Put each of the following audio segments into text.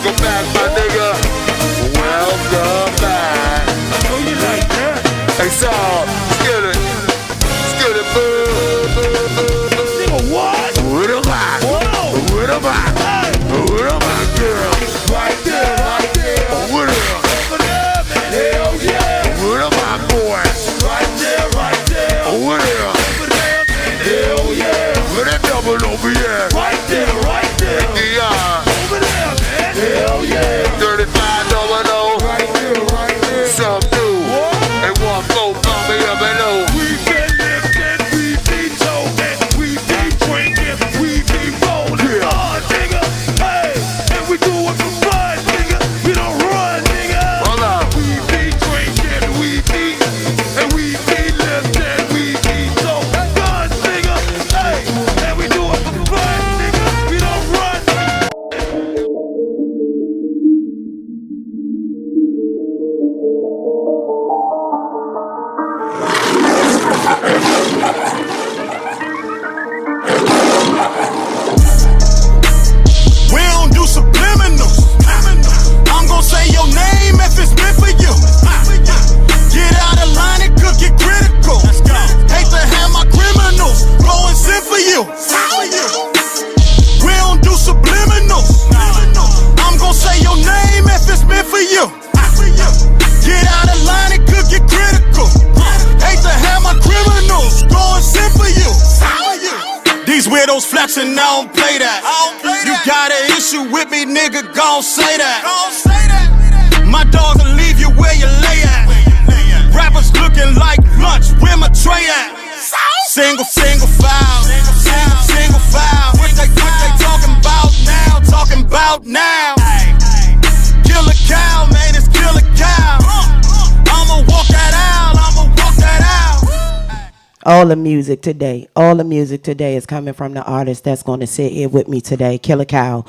Welcome back, my nigga. Welcome back. Oh, you like that? Hey, Saul, get it. Get it, Nigga, what? What am I? Whoa. What am I? Hey. What am I, girl? Right there, right there. What am I? Over there, man. Hell yeah. What am I, boy? Right there, right there. What am I? Over there, man. Hell yeah. Where that double over here? Right there, right there. Yeah. Over there, man. Hell yeah. 35 domino. Right there, right there. Some new. And 1-4 me up and low. We been lifting, we be toting, we be drinking, we be rolling. Oh, nigga, hey, and we do it for fun, nigga. We don't run, nigga. Hold up. We be drinking, we be, and we be lifting, we be toting guns, nigga. Hey, and we do it for fun, nigga. We don't run. We don't do subliminals. I'm gon' say your name if it's meant for you. Get out of line, it could get critical. Hate to have my criminals blowing sin for you. We don't do subliminals. I'm gon' say your name if it's meant for you. Get out of line, it could get critical. Hate to have my criminals going sin for you. These weirdos flexing, I don't play that. You got an issue with me, nigga, gon' say that. My dog will leave you where you lay at. Rappers looking like lunch, where my tray at? Single file, single file. What they talking about now? Talking about now. Kill a cow, man, it's kill a cow. I'ma walk that out, I'ma walk that out. All the music today is coming from the artist that's going to sit here with me today, Killer Cow.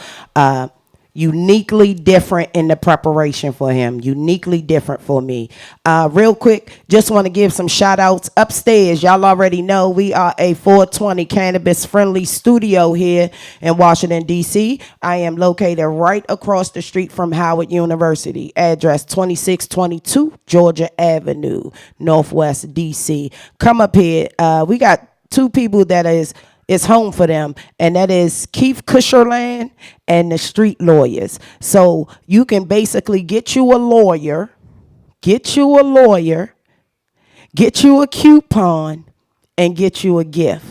Uniquely different in the preparation for him, uniquely different for me. Real quick, just want to give some shout outs upstairs. Y'all already know we are a 420 cannabis friendly studio here in Washington, D.C. I am located right across the street from Howard University. Address 2622 Georgia Avenue, Northwest D.C. Come up here. We got two people that is home for them, and that is Keith Cusherland and the Street Lawyers. So you can basically get you a lawyer, get you a coupon, and get you a gift.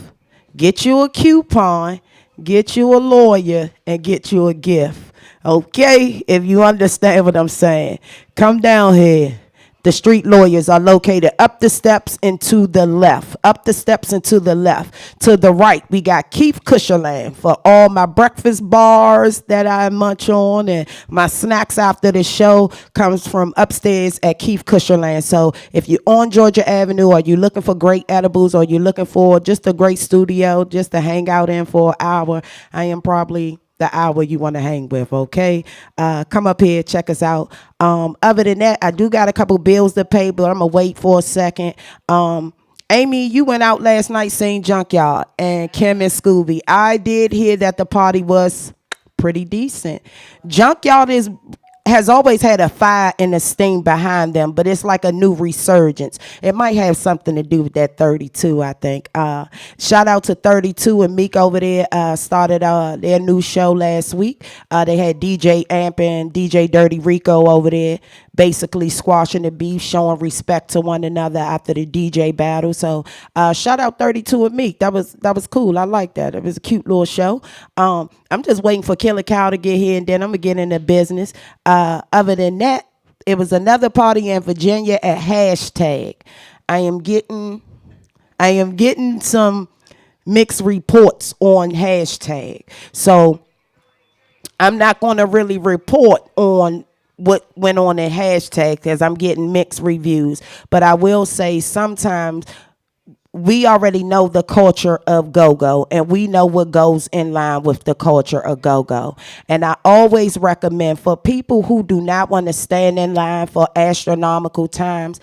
Get you a coupon, get you a lawyer, and get you a gift. Okay, if you understand what I'm saying, come down here. The Street Lawyers are located up the steps and to the left. Up the steps and to the left. To the right, we got Keith Cusherland for all my breakfast bars that I munch on, and my snacks after the show comes from upstairs at Keith Cusherland. So if you're on Georgia Avenue, or you're looking for great edibles, or you're looking for just a great studio just to hang out in for an hour, I am probably the hour you want to hang with, okay? Come up here, check us out. Other than that, I do got a couple bills to pay, but I'm going to wait for a second. Amy, you went out last night seeing Junkyard and Kim and Scooby. I did hear that the party was pretty decent. Junkyard has always had a fire and a steam behind them, but it's like a new resurgence. It might have something to do with that 32, I think. Shout out to 32 and Meek over there. Started their new show last week. They had DJ Amp and DJ Dirty Rico over there, basically squashing the beef, showing respect to one another after the DJ battle. So shout out 32 and Meek. That was cool. I like that. It was a cute little show. I'm just waiting for Killer Cow to get here, and then I'm going to get into business. Other than that, it was another party in Virginia at Hashtag. I am getting some mixed reports on Hashtag. So I'm not going to really report on what went on in Hashtag because I'm getting mixed reviews. But I will say sometimes we already know the culture of go-go, and we know what goes in line with the culture of go-go. And I always recommend for people who do not want to stand in line for astronomical times,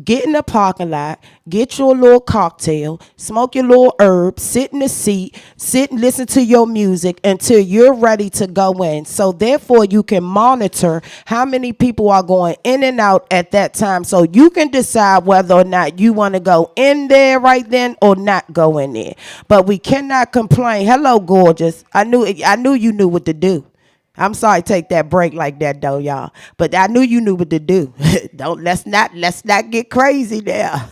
get in the parking lot, get you a little cocktail, smoke your little herb, sit in the seat, sit and listen to your music until you're ready to go in. So therefore you can monitor how many people are going in and out at that time, so you can decide whether or not you want to go in there right then or not go in there. But we cannot complain. Hello, gorgeous. I knew you knew what to do. I'm sorry to take that break like that though, y'all. But I knew you knew what to do. Let's not get crazy there.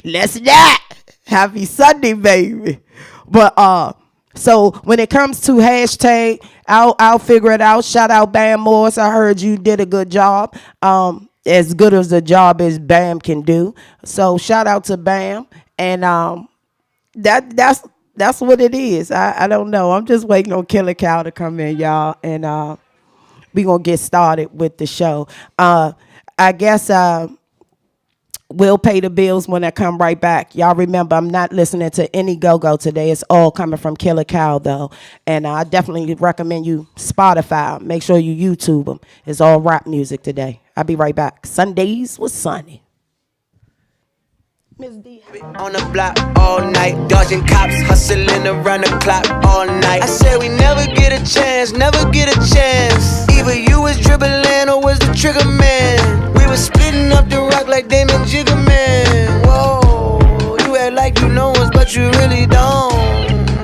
Let's not. Happy Sunday, baby. But so when it comes to hashtag, I'll figure it out. Shout out Bam Morris. I heard you did a good job. As good as a job as Bam can do. So shout out to Bam. And that's what it is. I don't know. I'm just waiting on Killer Cow to come in, y'all, and we gonna get started with the show. I guess we'll pay the bills when I come right back. Y'all remember, I'm not listening to any go-go today. It's all coming from Killer Cow though, and I definitely recommend you Spotify. Make sure you YouTube them. It's all rap music today. I'll be right back. Sundays with Sunny. Miss D. On the block all night, dodging cops, hustling around the clock all night. I said we never get a chance, never get a chance. Either you was dribbling or was the trigger man. We was splitting up the rock like Damon Jigger Man. Whoa, you act like you know us, but you really don't.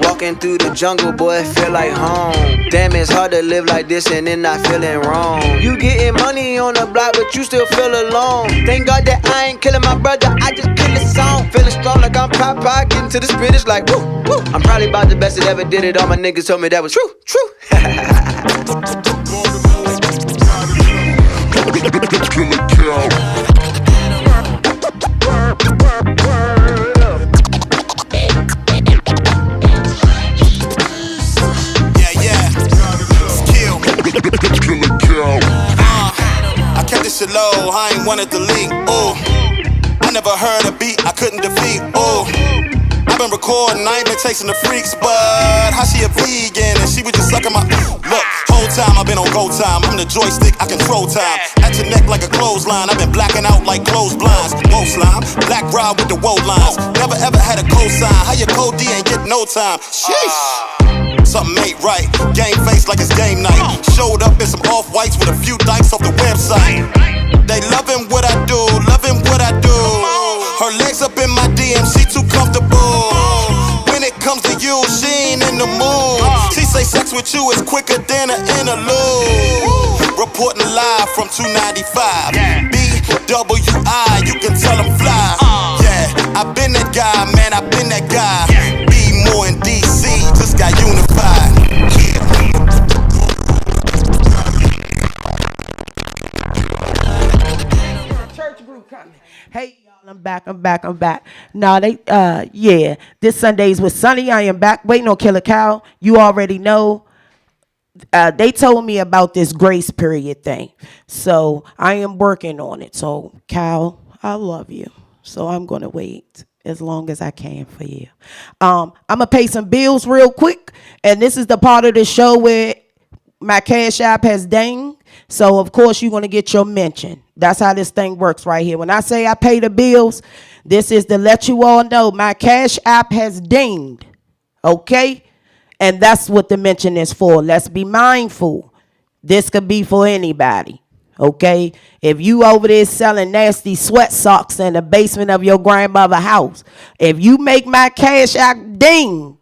Walking through the jungle, boy, it feel like home. Damn, it's hard to live like this and then not feeling wrong. You getting money on the block, but you still feel alone. Thank God that I ain't killing my brother, I just kill a song. Feeling strong like I'm Popeye, getting to the spirit, it's like woo, woo. I'm probably about the best that ever did it. All my niggas told me that was true, true. I kept this shit low, I ain't wanted to leak. Ooh, I never heard a beat I couldn't defeat. Ooh, I've been recording, I ain't been chasing the freaks, but how she a vegan and she was just sucking my. Look, whole time I've been on go time. I'm the joystick, I control time. At your neck like a clothesline. I've been blacking out like closed blinds. Whoa slime, black rod with the woe lines. Never ever had a cosign. How your code D ain't get no time? Sheesh. Something ain't right, game face like it's game night. Showed up in some off-whites with a few dikes off the website. They loving what I do, loving what I do. Her legs up in my DM, she too comfortable. When it comes to you, she ain't in the mood. She say sex with you is quicker than an interlude. Reporting live from 295 BWI, you can tell them fly. Yeah, I been that guy, man, I been that guy. Be more in DC, just got unified. Church group coming. Hey, y'all, I'm back. No, yeah, this Sundays with Sunny. I am back. Waiting on Killer Cow. You already know. They told me about this grace period thing. So I am working on it. So, Cal, I love you. So I'm going to wait as long as I can for you. I'm going to pay some bills real quick. And this is the part of the show where my Cash App has dinged. So, of course, you're going to get your mention. That's how this thing works right here. When I say I pay the bills, this is to let you all know my Cash App has dinged. Okay? And that's what the mention is for. Let's be mindful. This could be for anybody. Okay? If you over there selling nasty sweat socks in the basement of your grandmother's house, if you make my Cash App ding,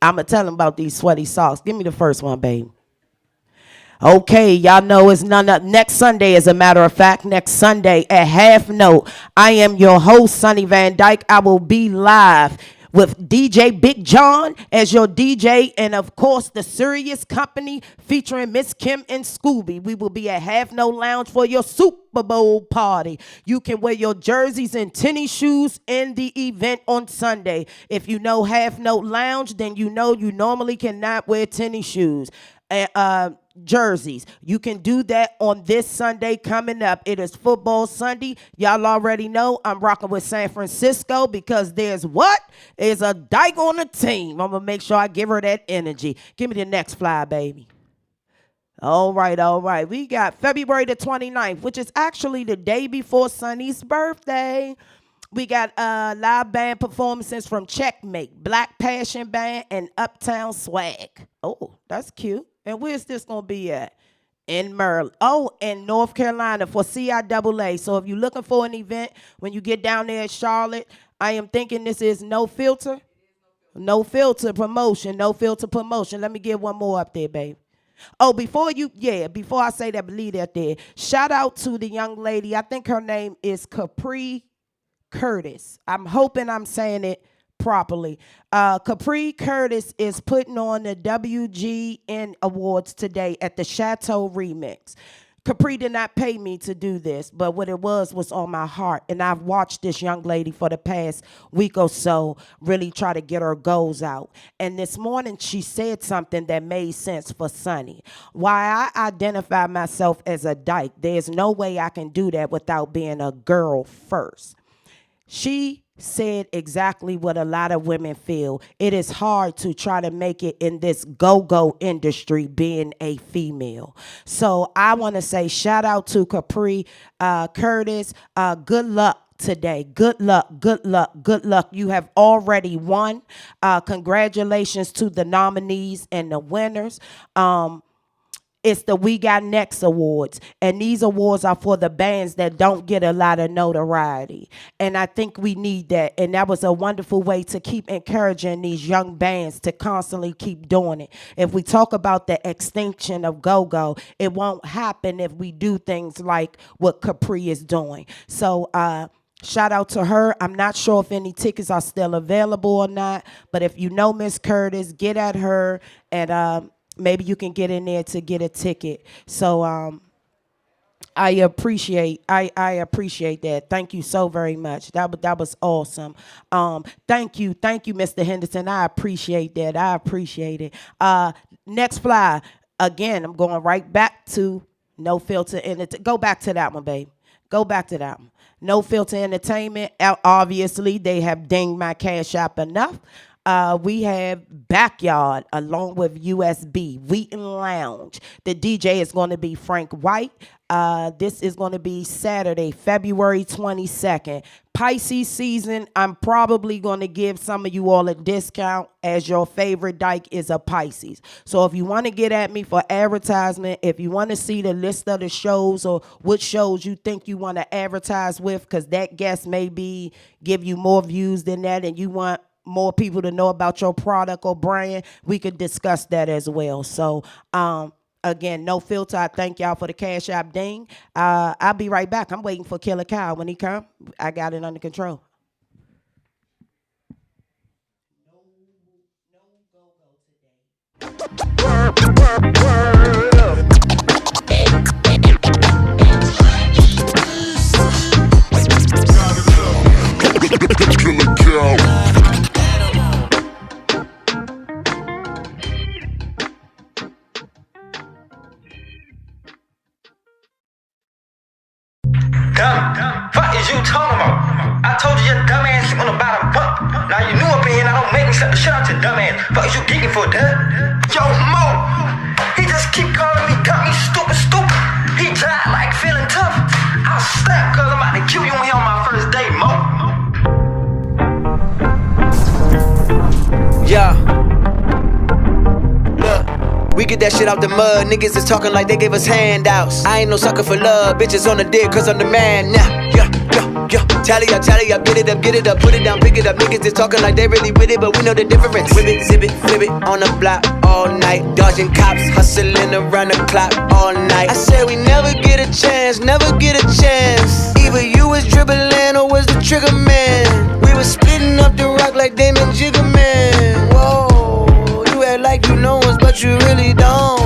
I'm going to tell them about these sweaty socks. Give me the first one, babe. Okay, y'all know it's none of next Sunday, as a matter of fact, next Sunday at Half Note. I am your host, Sonny Van Dyke. I will be live with DJ Big John as your DJ, and of course the Serious Company featuring Miss Kim and Scooby. We will be at Half Note Lounge for your Super Bowl party. You can wear your jerseys and tennis shoes in the event on Sunday. If you know Half Note Lounge, then you know you normally cannot wear tennis shoes. Jerseys. You can do that on this Sunday coming up. It is football Sunday. Y'all already know I'm rocking with San Francisco because there's what? There's a dyke on the team. I'm going to make sure I give her that energy. Give me the next fly, baby. All right, all right. We got February the 29th, which is actually the day before Sonny's birthday. We got live band performances from Checkmate, Black Passion Band, and Uptown Swag. Oh, that's cute. And where's this going to be at? In Maryland. Oh, in North Carolina for CIAA. So if you're looking for an event, when you get down there at Charlotte, I am thinking this is No Filter. No Filter promotion. No Filter promotion. Let me get one more up there, babe. Oh, before I say that, leave that there. Shout out to the young lady. I think her name is Capri Curtis. I'm hoping I'm saying it properly. Capri Curtis is putting on the WGN Awards today at the Chateau Remix. Capri did not pay me to do this, but what it was on my heart. And I've watched this young lady for the past week or so really try to get her goals out. And this morning she said something that made sense for Sonny. Why I identify myself as a dyke, there's no way I can do that without being a girl first. She said exactly what a lot of women feel. It is hard to try to make it in this go-go industry being a female. So I want to say shout out to Capri Curtis. Good luck today. Good luck, good luck, good luck. You have already won. Congratulations to the nominees and the winners. It's the We Got Next Awards, and these awards are for the bands that don't get a lot of notoriety, and I think we need that, and that was a wonderful way to keep encouraging these young bands to constantly keep doing it. If we talk about the extinction of go-go, it won't happen if we do things like what Capri is doing. So, shout out to her. I'm not sure if any tickets are still available or not, but if you know Miss Curtis, get at her, and maybe you can get in there to get a ticket. So I appreciate that. Thank you so very much. That was awesome. Thank you, Mr. Henderson. I appreciate that. I appreciate it. Next fly. Again, I'm going right back to No Filter go back to that one, babe. Go back to that one. No Filter Entertainment. Obviously, they have dinged my Cash App enough. We have Backyard along with USB, Wheaton Lounge. The DJ is going to be Frank White. This is going to be Saturday, February 22nd. Pisces season, I'm probably going to give some of you all a discount as your favorite dyke is a Pisces. So if you want to get at me for advertisement, if you want to see the list of the shows or what shows you think you want to advertise with, because that guest may give you more views than that and you want more people to know about your product or brand, we could discuss that as well. So, again, No Filter, I thank y'all for the Cash App ding. I'll be right back. I'm waiting for Killer Kyle. When he come, I got it under control. Killer cow. Dumb. Fuck is you talking about? I told you your dumb ass sleep on the bottom bunk. Now you knew up in here and I don't make me slap the shit out your dumb ass. Fuck is you geeking for, duh? Yo, Mo, he just keep calling me, got me stupid. He tried like feeling tough. I'll snap cause I'm about to kill you on here on my first day, Mo. Yeah. We get that shit out the mud, niggas is talking like they gave us handouts. I ain't no sucker for love, bitches on the dick cause I'm the man now. Yeah. Tally up, get it up, put it down, pick it up. Niggas is talking like they really with it, but we know the difference. Whip it, zip it, flip it on the block all night. Dodging cops, hustling around the clock all night. I said we never get a chance. Either you was dribbling or was the trigger man. We was splitting up the rock like Damon Jigger Man. Whoa, you act like you know us, but you really don't.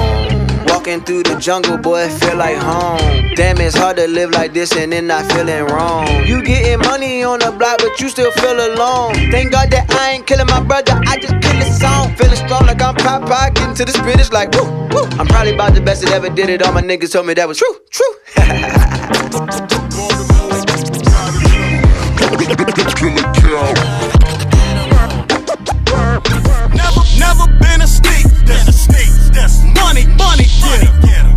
Walking through the jungle, boy, it feel like home. Damn, it's hard to live like this and then not feeling wrong. You getting money on the block, but you still feel alone. Thank God that I ain't killing my brother, I just kill the song. Feeling strong like I'm Popeye, getting to the spit, it's like woo, woo. I'm probably about the best that ever did it. All my niggas told me that was true. Never been a sneak. That's money. Yeah.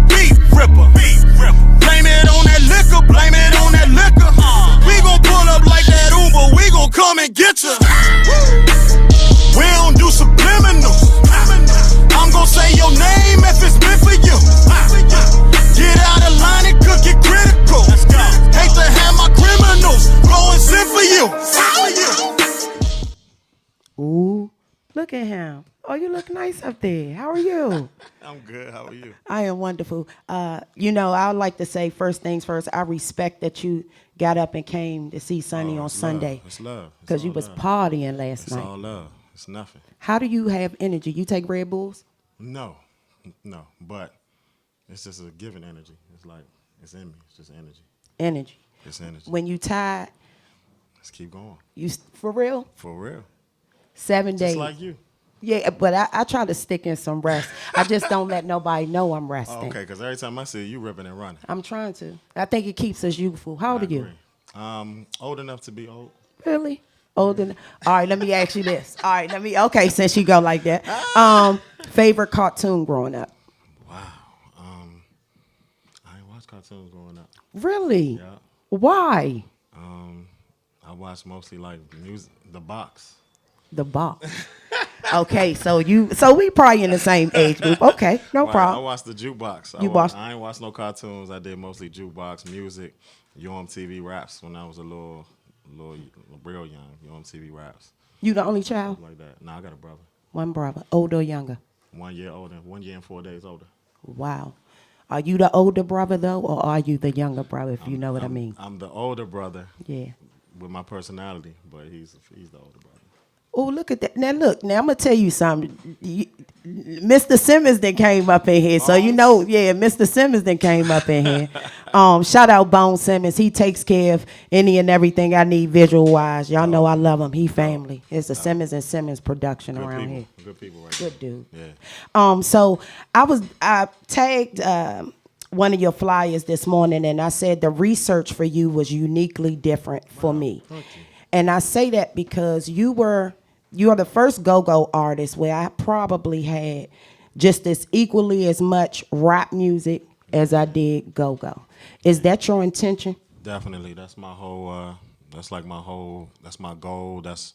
look at him. Oh, you look nice up there. How are you? I'm good. How are you? I am wonderful. I would like to say first things first. I respect that you got up and came to see Sonny on It's Sunday. Love. It's love. It's Because you all was love. partying last It's night. all love. It's nothing. How do you have energy? You take Red Bulls? No, but it's just a given energy. It's like it's in me. It's just energy. Energy. It's energy. When you tired, Let's keep going. for real? For real. 7 days. Just like you. Yeah, but I try to stick in some rest. I just don't let nobody know I'm resting. Oh, okay, because every time I see you ripping and running. I'm trying to. I think it keeps us youthful. How old I are you? agree. Old enough to be old. Really? Older than. All right, let me ask you this. All right, okay, since you go like that. Favorite cartoon growing up? Wow. I ain't watched cartoons growing up. Really? Yeah. Why? I watched mostly like music, The Box. The box. Okay, so we probably in the same age group. Okay, no I problem. watched the jukebox. I ain't watched no cartoons. I did mostly jukebox music, UMTV raps when I was a little real young. UMTV raps, You the only child? like that. Nah, I got a brother, One brother, older or younger? 1 year older, 1 year and 4 days older. Wow. Are you the older brother though, or are you the younger brother? If you know what I mean. I'm the older brother Yeah. with my personality, but he's the older brother. Oh, look at that. Now, look. Now, I'm going to tell you something. Mr. Simmons then came up in here. So, Mr. Simmons then came up in here. Shout out Bone Simmons. He takes care of any and everything I need visual-wise. Y'all know I love him. He family. It's the Simmons and Simmons production Good around people. here. Good people right Good there. dude. Yeah. So, I tagged one of your flyers this morning, and I said the research for you was uniquely different for me. Thank you. And I say that because you are the first go-go artist where I probably had just as equally as much rap music as I did go-go. Is that your intention? Definitely. That's my whole. That's my goal. That's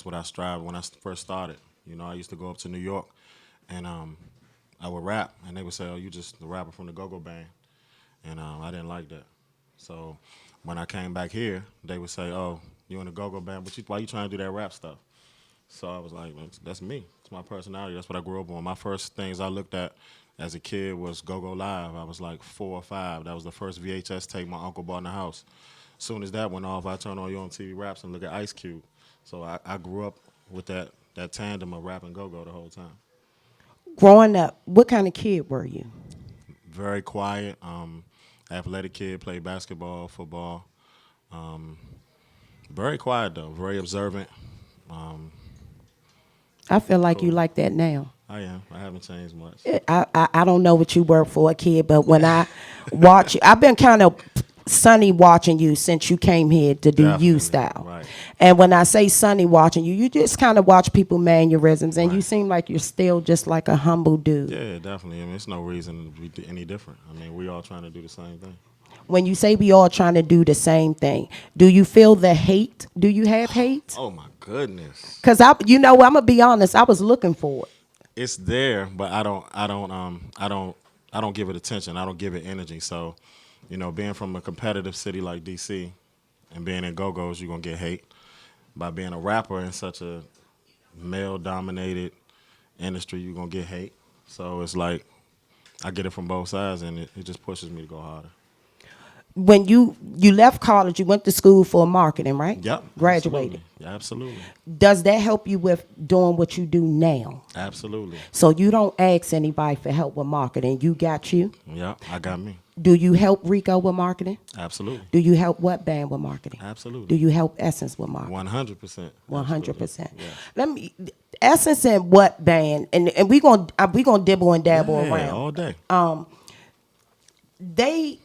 what I strive when I first started. I used to go up to New York, and I would rap, and they would say, "Oh, you just the rapper from the go-go band," and I didn't like that. So when I came back here, they would say, "Oh, you in the go-go band, but why you trying to do that rap stuff?" So I was like, that's me. It's my personality. That's what I grew up on. My first things I looked at as a kid was Go-Go Live. I was like 4 or 5. That was the first VHS tape my uncle bought in the house. As soon as that went off, I turned on UMTV Raps and look at Ice Cube. So I grew up with that tandem of rap and go-go the whole time. Growing up, what kind of kid were you? Very quiet, athletic kid, played basketball, football. Very quiet, though. Very observant. I feel like you like that now. I am. I haven't changed much. I don't know what you were for a kid, but when I watch you, I've been kind of Sonny watching you since you came here to do Definitely, you style. right. And when I say Sonny watching you, you just kind of watch people mannerisms, and you Right. seem like you're still just like a humble dude. Yeah, definitely. I mean, it's no reason to be any different. I mean, we all trying to do the same thing. When you say we all trying to do the same thing, do you feel the hate? Do you have hate? Oh my goodness, Because I'm gonna be honest. I was looking for it. it's there, but I don't give it attention. I don't give it energy. So, being from a competitive city like DC, and being in go-go's, you're gonna get hate. By being a rapper in such a male-dominated industry, you're gonna get hate. So it's like I get it from both sides, and it just pushes me to go harder. When you left college, you went to school for marketing, right? Yep. Graduated. Absolutely. Does that help you with doing what you do now? Absolutely. So you don't ask anybody for help with marketing. You got you. Yep. I got me. Do you help Rico with marketing? Absolutely. Do you help what band with marketing? Absolutely. Do you help Essence with marketing? 100%. 100%. Yeah. Let me Essence and what band? And we gonna dibble and dabble Yeah, around. all day. They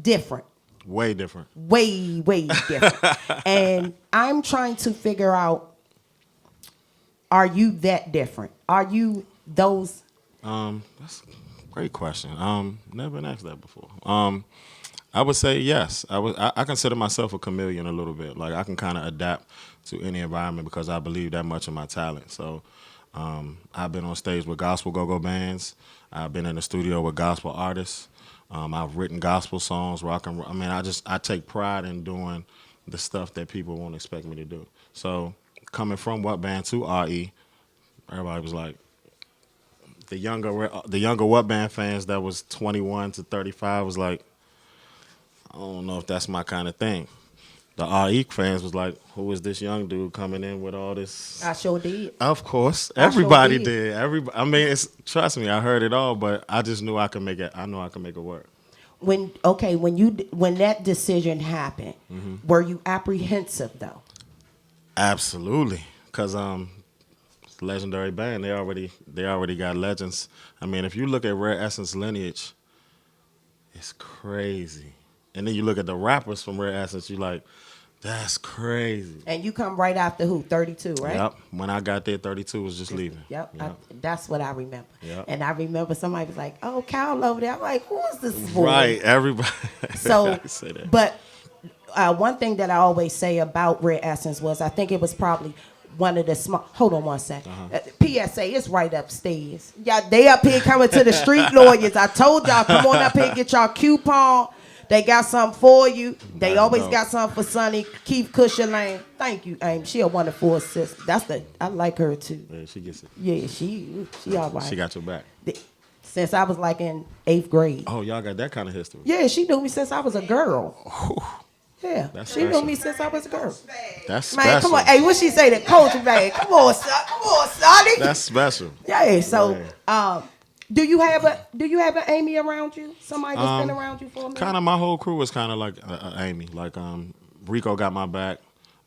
different. Way different. Way different. And I'm trying to figure out, are you that different? Are you those? That's a great question. Never been asked that before. I would say yes. I consider myself a chameleon a little bit. Like I can kind of adapt to any environment because I believe that much in my talent. So I've been on stage with gospel go-go bands. I've been in the studio with gospel artists. I've written gospel songs, rock and roll. I mean, I take pride in doing the stuff that people won't expect me to do. So coming from what band to RE, everybody was like, the younger What Band fans that was 21 to 35 was like, I don't know if that's my kind of thing. The RE fans was like, who is this young dude coming in with all this? I sure did. Of course, I sure everybody did. did. I mean, trust me, I heard it all, but I just knew I could make it. I knew I could make it work. When that decision happened, were you apprehensive though? Absolutely, because legendary band, they already got legends. I mean, if you look at Rare Essence lineage, it's crazy. And then you look at the rappers from Rare Essence, you like, that's crazy. And you come right after who? 32, right? Yep. When I got there, 32 was just leaving. Yep. That's what I remember. Yep. And I remember somebody was like, "Oh, Kyle over there." I'm like, "Who is this boy?" Right. Everybody. So, I say that. but one thing that I always say about Rare Essence was I think it was probably one of the small. Hold on one second. PSA, it's right upstairs. Yeah, they up here coming to the street lawyers. I told y'all, come on up here, get y'all coupon. They got something for you. They always got something for Sonny. Keith Cushionlane. Thank you, Amy. She a wonderful assistant. I like her too. Yeah, she gets it. Yeah, she all right. She got your back. Since I was like in 8th grade. Oh, y'all got that kind of history. Yeah, she knew me since I was a girl. Yeah, That's she knew special. me since I was a girl. That's Man, special. come on. Hey, what she say? The coach bag. Come on, son. Come on, Sonny. That's special. Yeah. So, Man. do you have an Amy around you? Somebody that's been around you for a minute? Kind of my whole crew was kind of like Amy. Like Rico got my back.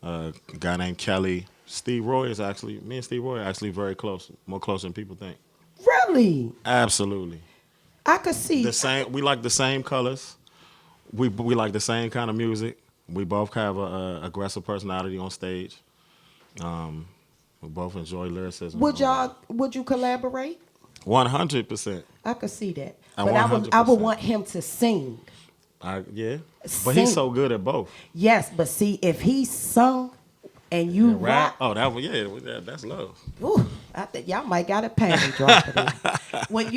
A guy named Kelly. Steve Roy is actually, me and Steve Roy are actually very close. More close than people think. Really? Absolutely. I could see. The same. We like the same colors. We like the same kind of music. We both have a aggressive personality on stage. We both enjoy lyricism. Would you collaborate? 100%. I could see that. I But I would 100%. want him to sing. Yeah. But Sing. he's so good at both. Yes, but see, if he sung and you rap, Oh, that's love. ooh, I think y'all might got a panty dropper. When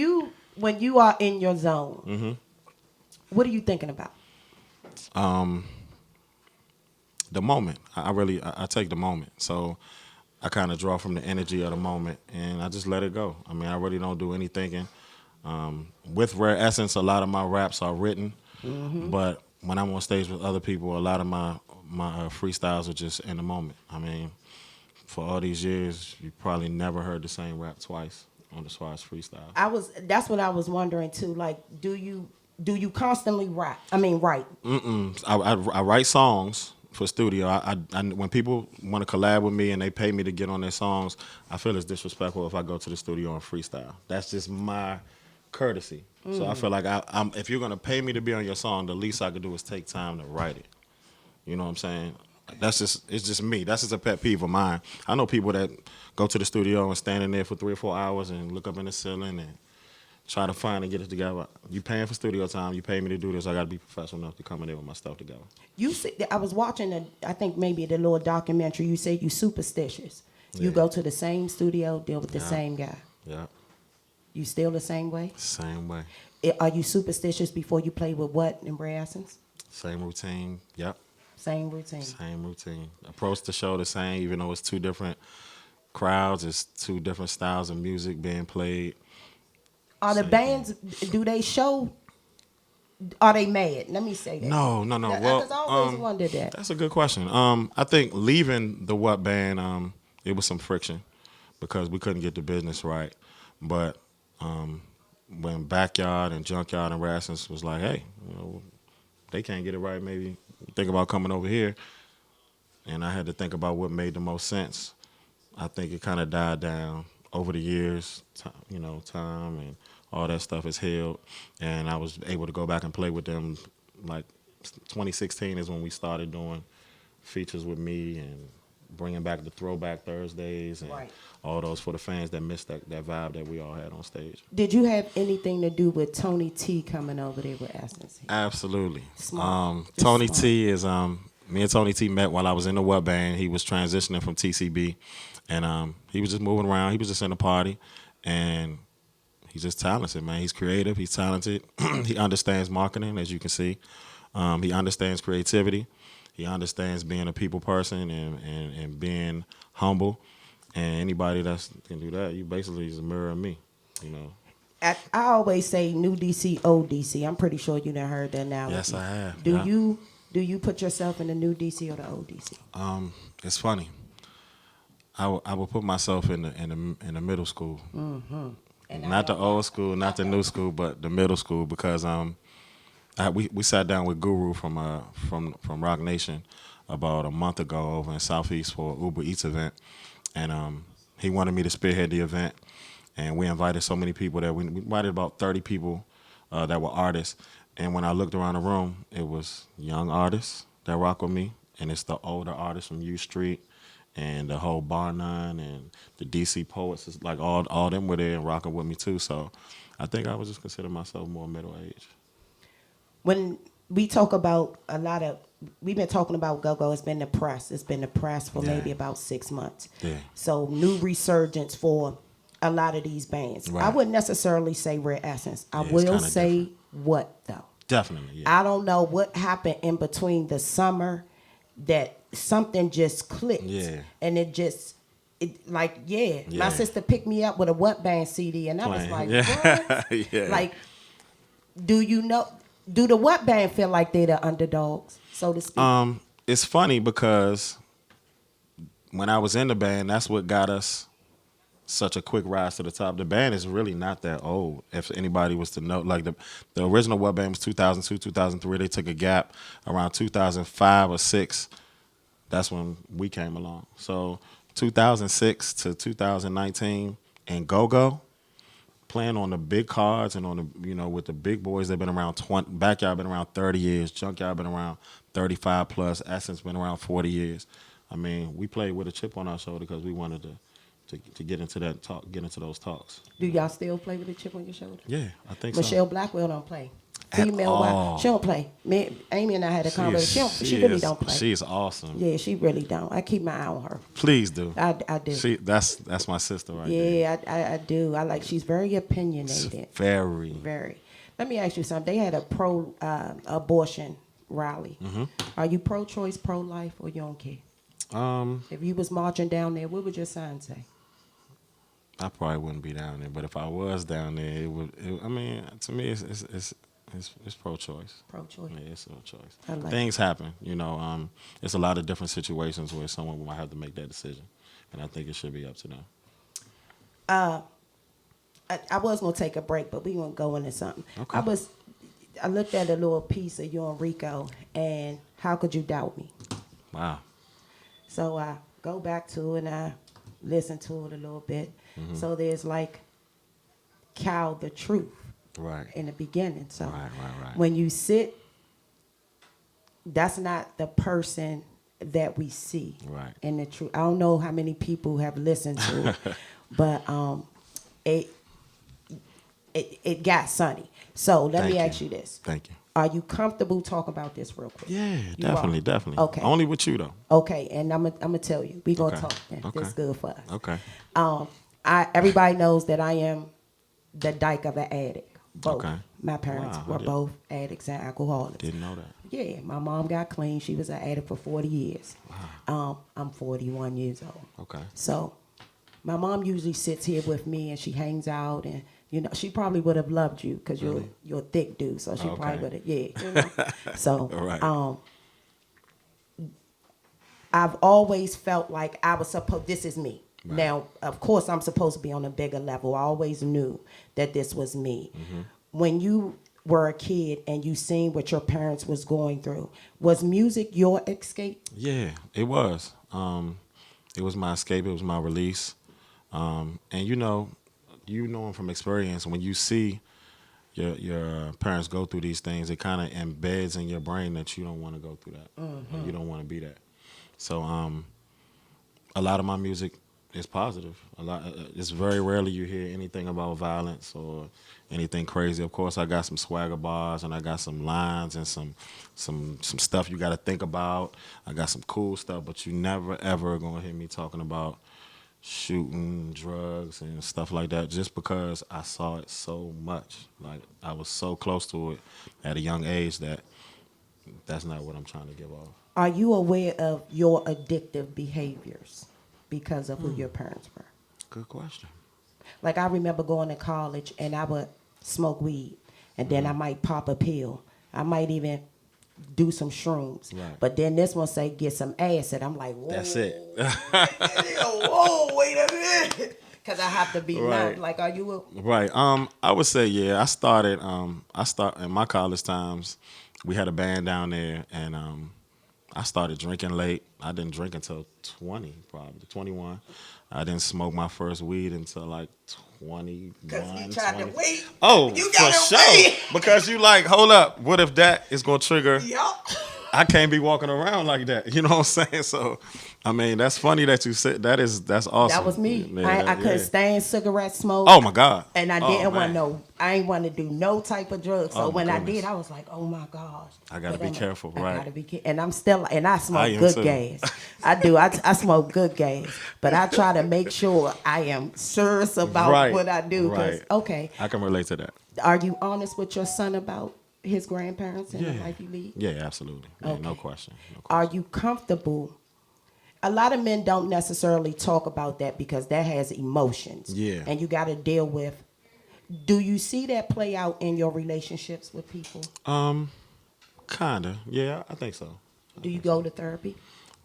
you are in your zone, what are you thinking about? The moment. I take the moment. So I kind of draw from the energy of the moment and I just let it go. I mean, I really don't do any thinking. With Rare Essence, a lot of my raps are written, but when I'm on stage with other people, a lot of my freestyles are just in the moment. I mean, for all these years, you probably never heard the same rap twice on as far as freestyle. That's what I was wondering too. Like, do you constantly rap? I mean, write. I write songs for studio. I when people want to collab with me and they pay me to get on their songs, I feel it's disrespectful if I go to the studio and freestyle. That's just my courtesy. So I feel like if you're gonna pay me to be on your song, the least I could do is take time to write it. You know what I'm saying? It's just me. That's just a pet peeve of mine. I know people that go to the studio and stand in there for 3 or 4 hours and look up in the ceiling and try to find and get it together. You paying for studio time. You pay me to do this. I got to be professional enough to come in there with my stuff together. You see, I was watching I think maybe the little documentary. You said you superstitious. You go to the same studio, deal with the same guy. Yeah. You still the same way? Same way. Are you superstitious before you play with what in Rare Essence? Same routine. Yep. Same routine. Same routine. Approach the show the same, even though it's two different crowds. It's two different styles of music being played. Are the Same bands, do they show, are they mad? Let me say that. No. Because I always wondered that. That's a good question. I think leaving the What Band, it was some friction because we couldn't get the business right. But when Backyard and Junkyard and Rare Essence was like, hey, they can't get it right, maybe think about coming over here. And I had to think about what made the most sense. I think it kind of died down over the years. Time and all that stuff is healed. And I was able to go back and play with them. Like 2016 is when we started doing features with me and bringing back the Throwback Thursdays and all those for the fans that missed that vibe that we all had on stage. Did you have anything to do with Tony T coming over there with Essence? Absolutely. Smart. Tony Smart. T is me and Tony T met while I was in the What Band. He was transitioning from TCB, and he was just moving around. He was just in the party, and he's just talented, man. He's creative. He's talented. He understands marketing, as you can see. He understands creativity. He understands being a people person and being humble. And anybody that can do that, you basically is a mirror of me, you know. I always say new DC, old DC. I'm pretty sure you done heard that analogy. Yes, I have. Do yeah. you put yourself in the new DC or the old DC? It's funny. I would put myself in the middle school, not the old school, not the new school, but the middle school because we sat down with Guru from Rock Nation about a month ago over in Southeast for an Uber Eats event, and he wanted me to spearhead the event, and we invited so many people that we invited about 30 people that were artists, and when I looked around the room, it was young artists that rock with me, and it's the older artists from U Street and the whole Bar None and the DC Poets. It's like all them were there and rocking with me too. So I think I would just consider myself more middle age. When we talk about we've been talking about go-go, it's been depressed. It's been depressed for maybe about 6 months. Yeah. So new resurgence for a lot of these bands. Right. I wouldn't necessarily say Rare Essence. I it's will kinda say different. what though? Definitely, yeah. I don't know what happened in between the summer that something just clicked. Yeah. And it my Yeah. sister picked me up with a What Band CD and I was Playing. like, Yeah. what? Yeah. Like, do the What Band feel like they're the underdogs, so to speak? It's funny because when I was in the band, that's what got us such a quick rise to the top. The band is really not that old. If anybody was to know, like the original What Band was 2002, 2003. They took a gap around 2005 or 6. That's when we came along. So 2006 to 2019 and Go-Go, playing on the big cards and on the, with the big boys. They've been around 20, Backyard been around 30 years, Junkyard been around 35 plus, Essence been around 40 years. I mean, we played with a chip on our shoulder because we wanted to get into that talk, get into those talks. Do y'all still play with a chip on your shoulder? Yeah, I think Michelle so. Blackwell don't play. At Female, all. she don't play. Amy and I had a conversation. She really don't play. She is awesome. Yeah, she really don't. I keep my eye on her. Please do. I do. That's my sister right there. Yeah, I do. She's very opinionated. Very. Very. Let me ask you something. They had a pro abortion rally. Mm-hmm. Are you pro-choice, pro-life, or you don't care? If you was marching down there, what would your sign say? I probably wouldn't be down there, but if I was down there, it would. I mean, to me, it's pro-choice. Pro-choice. Yeah, it's pro-choice. I like Things happen, It's a lot of different situations where someone might have to make that decision, and I think it should be up to them. I was gonna take a break, but we gonna go into something. Okay. I looked at a little piece of you and Rico, and How Could You Doubt Me? Wow. So I go back to it and I listen to it a little bit. Mm-hmm. So there's like Cal the Truth Right. in the beginning. So Right. when you sit, that's not the person that we see Right. in the truth. I don't know how many people have listened to it, but it got sunny. So let me ask you this. Thank you. Are you comfortable talking about this real quick? Yeah, You are? definitely. Okay. Only with you though. Okay, and I'm gonna tell you. We gonna Okay. talk then. Okay. That's good for us. Okay. Everybody knows that I am the dyke of an addict. Both. Okay. My parents Wow, I were didn't- both addicts and alcoholics. Didn't know that. Yeah, my mom got clean. She was an addict for 40 years. I'm 41 years old. Okay. So my mom usually sits here with me and she hangs out and she probably would have loved you because you're a thick dude. So she probably would have, So Right. I've always felt like I was this is me. Right. Now, of course, I'm supposed to be on a bigger level. I always knew that this was me. Mm-hmm. When you were a kid and you seen what your parents was going through, was music your escape? Yeah, it was. It was my escape. It was my release. And you know from experience, when you see your parents go through these things, it kind of embeds in your brain that you don't want to go through that. Mm-hmm. Or you don't want to be that. So a lot of my music is positive. It's very rarely you hear anything about violence or anything crazy. Of course, I got some swagger bars and I got some lines and some stuff you got to think about. I got some cool stuff, but you never ever gonna hear me talking about shooting, drugs, and stuff like that. Just because I saw it so much, like I was so close to it at a young age that's not what I'm trying to give off. Are you aware of your addictive behaviors? because of who your parents were? Good question. Like I remember going to college and I would smoke weed and then I might pop a pill. I might even do some shrooms. Right. But then this one say get some acid. I'm like, whoa. That's it. Whoa, wait a minute. Because I have to be Right. numb. Like, are you a... Right. I would say, yeah, I started in my college times, we had a band down there and I started drinking late. I didn't drink until 20, probably 21. I didn't smoke my first weed until like 21. Because you tried to wait. Oh, You for gotta sure. wait. Because you like, hold up, what if that is going to trigger? Yup. I can't be walking around like that. You know what I'm saying? So, I mean, that's funny that you said that's awesome. That was me. Yeah, I couldn't yeah. stand cigarette smoke. Oh my God. And I Oh, didn't want man. I ain't want to do no type of drugs. So Oh, my when I goodness. did, I was like, oh my gosh. I gotta But be I'm careful, I right. gotta be careful. And I'm still, and I I smoke am good too. gas. I do. I smoke good gas. But I try to make sure I am serious about Right. what I do. 'Cause, Right. okay, I can relate to that. are you honest with your son about his grandparents and the Yeah. life you lead? Yeah, absolutely. Yeah, no Okay. question. No question. Are you comfortable? A lot of men don't necessarily talk about that because that has emotions. Yeah. And you got to deal with. Do you see that play out in your relationships with people? Kinda. Yeah, I think so. Do you go to therapy?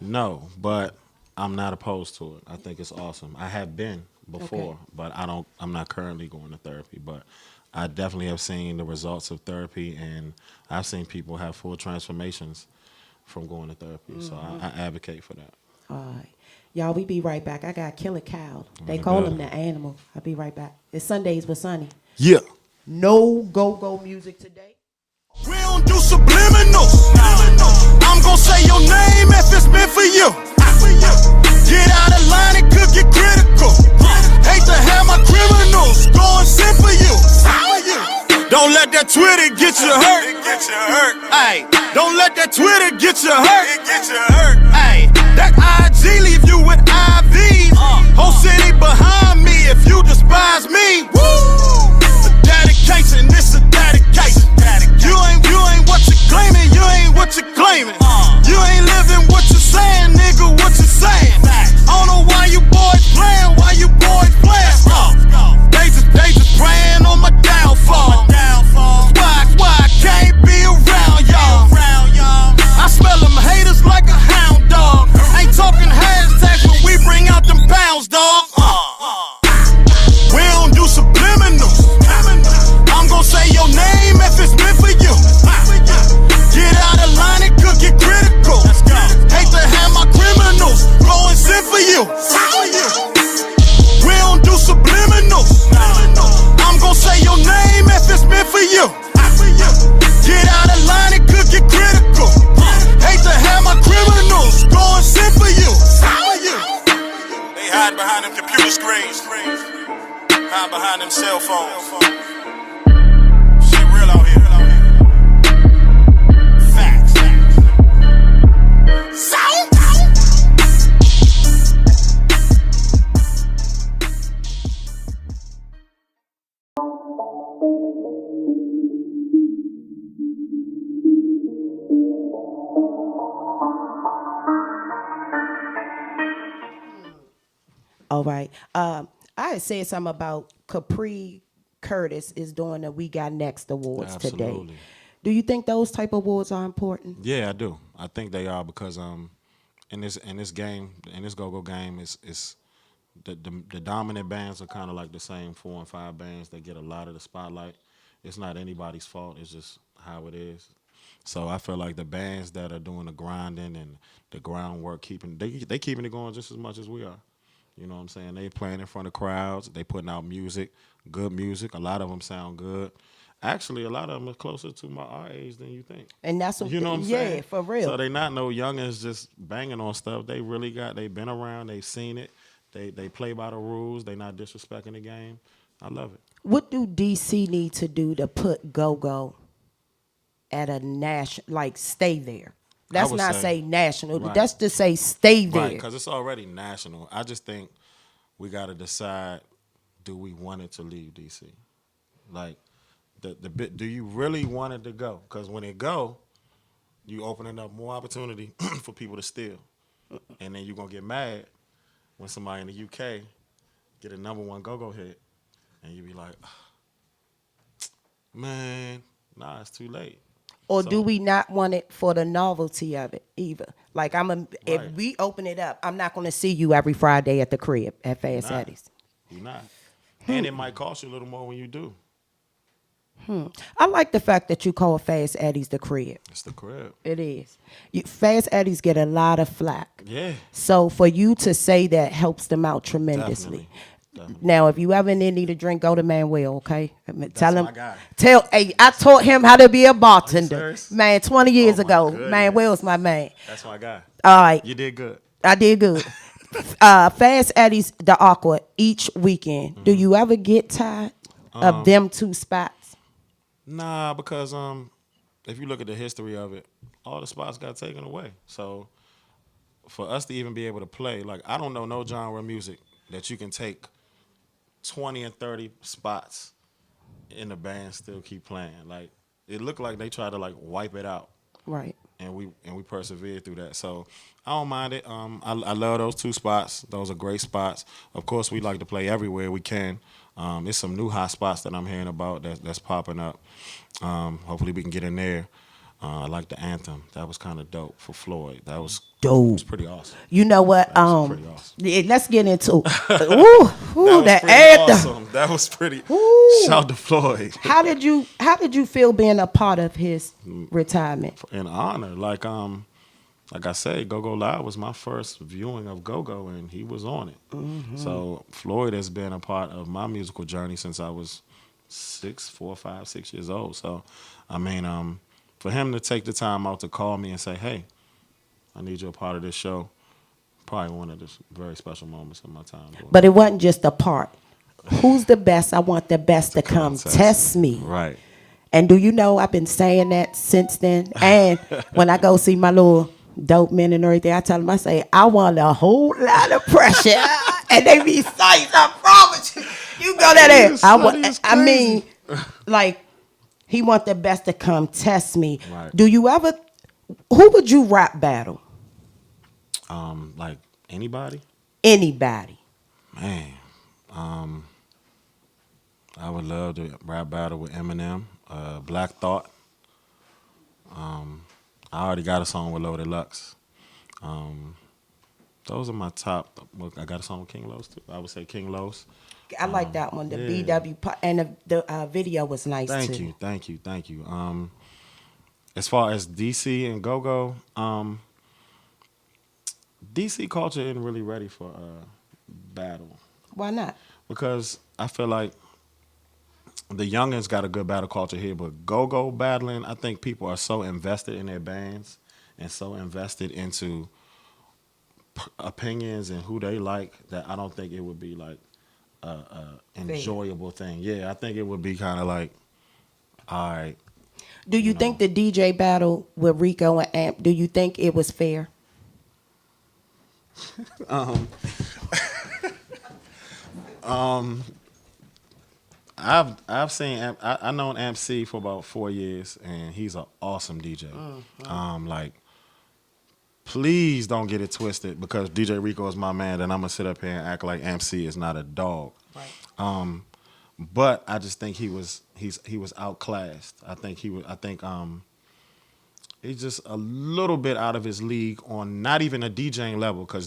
No, but I'm not opposed to it. I think it's awesome. I have been before, Okay. but I'm not currently going to therapy, but I definitely have seen the results of therapy and I've seen people have full transformations from going to therapy. So I advocate for that. All right. Y'all, we be right back. I got Killer Cow. They the call building. him the animal. I'll be right back. It's Sundays with Sonny. Yeah. No go-go music today. We don't do subliminals. I'm gonna say your name if it's meant for you. Get out of line, it could get critical. Hate to have my criminals going sin for you. Don't let that Twitter get you hurt. Ay, don't let that Twitter get you hurt. Ay, that IG leave you with IVs. Whole city behind me if you despise me. Woo! A dedication, this a dedication. You ain't what you claiming, you ain't what you claiming. You ain't living what you saying, nigga, what you saying. I don't know why you boys playing, They just praying on my downfall. That's why I can't be around y'all. I smell them haters like a hound dog. Ain't talking hashtags when we bring out them pounds, dog. We don't do subliminals. I'm gonna say your name if it's meant for you. Get out of line, it could get critical. Hate to have my criminals going sin for you. We don't do subliminals. I'm gonna say your name if it's meant for you. Get out of line, it could get critical. Hate to have my criminals going sin for you. They hide behind them computer screens, hide behind them cell phones. Shit real out here. Facts. All right. I had said something about Capri Curtis is doing the We Got Next awards today. Absolutely. Do you think those type of awards are important? Yeah, I do. I think they are because in this game, in this go-go game, it's the dominant bands are kind of like the same 4 and 5 bands that get a lot of the spotlight. It's not anybody's fault. It's just how it is. So I feel like the bands that are doing the grinding and the groundwork, they keeping it going just as much as we are. You know what I'm saying? They playing in front of crowds. They putting out music, good music. A lot of them sound good. Actually, a lot of them are closer to our age than you think. And that's what, You know what I'm saying? Yeah, for real. So they not no youngins just banging on stuff. They really they been around. They seen it. They play by the rules. They not disrespecting the game. I love it. What do DC need to do to put go-go at a national, like stay there? That's would not say- say national. Right. That's to say stay there. Right, because it's already national. I just think we got to decide: do we want it to leave DC? Like, the bit. Do you really want it to go? Because when it go, you opening up more opportunity for people to steal, and then you're gonna get mad when somebody in the UK get a #1 go-go hit, and you be like, man, nah, it's too late. Or So- do we not want it for the novelty of it either? Like if Right. we open it up, I'm not going to see you every Friday at the crib at Fast Nah. Eddie's. You're not. And it might cost you a little more when you do. I like the fact that you call Fast Eddie's the crib. It's the crib. It is. Fast Eddie's get a lot of flack. Yeah. So for you to say that helps them out tremendously. Definitely. Now, if you ever need a drink, go to Manuel, okay? Tell him. my guy. Hey, I taught him how to be a bartender. serious? Man, 20 years Oh, my ago. goodness. Manuel's my man. That's my guy. All right. You did good. I did good. Fast Eddie's the Aqua each weekend. Do you ever get tired of them two spots? Nah, because if you look at the history of it, all the spots got taken away. So for us to even be able to play, like I don't know no genre of music that you can take 20 and 30 spots and the band still keep playing. Like it looked like they tried to like wipe it out. Right. And we persevered through that. So I don't mind it. I love those 2 spots. Those are great spots. Of course, we like to play everywhere we can. There's some new hot spots that I'm hearing about that's popping up. Hopefully we can get in there. I like the anthem. That was kind of dope for Floyd. That was Dope. It was pretty awesome. You know what? That was pretty awesome. Yeah, let's get into it. Ooh, That was that pretty anthem. awesome. That was pretty. Ooh. Shout to Floyd. How did you feel being a part of his retirement? In honor, like I said, Go Go Live was my first viewing of Go Go, and he was on it. Mm-hmm. So Floyd has been a part of my musical journey since I was 4, 5, 6 years old. So, I mean, for him to take the time out to call me and say, "Hey, I need you a part of this show," probably one of the very special moments of my time. But it wasn't just a part. Who's the best? I want the best to come test me. Right. And do you know I've been saying that since then? And when I go see my little dope men and everything, I tell them, I say, I want a whole lot of pressure. And they be psyched, I promise you. You go down there. I mean, like, he want the best to come test me. Right. Do you ever, who would you rap battle? Like anybody? Anybody. Man, I would love to rap battle with Eminem, Black Thought. I already got a song with Loaded Lux. Those are my top. I got a song with King Los too. I would say King Los. I like that one. The yeah. BW and the video was nice too. Thank you. As far as DC and Go-Go, DC culture isn't really ready for battle Why not? because I feel like the youngins got a good battle culture here, but Go-Go battling, I think people are so invested in their bands and so invested into opinions and who they like that I don't think it would be like a enjoyable thing. Yeah, I think it would be kind of like, all right. Do you think the DJ battle with Rico and Amp, do you think it was fair? I've seen Amp, I known Amp C for about 4 years, and he's an awesome DJ. Like, please don't get it twisted because DJ Rico is my man, and I'm gonna sit up here and act like Amp C is not a dog. Right. But I just think he was outclassed. I think he's just a little bit out of his league on not even a DJing level, because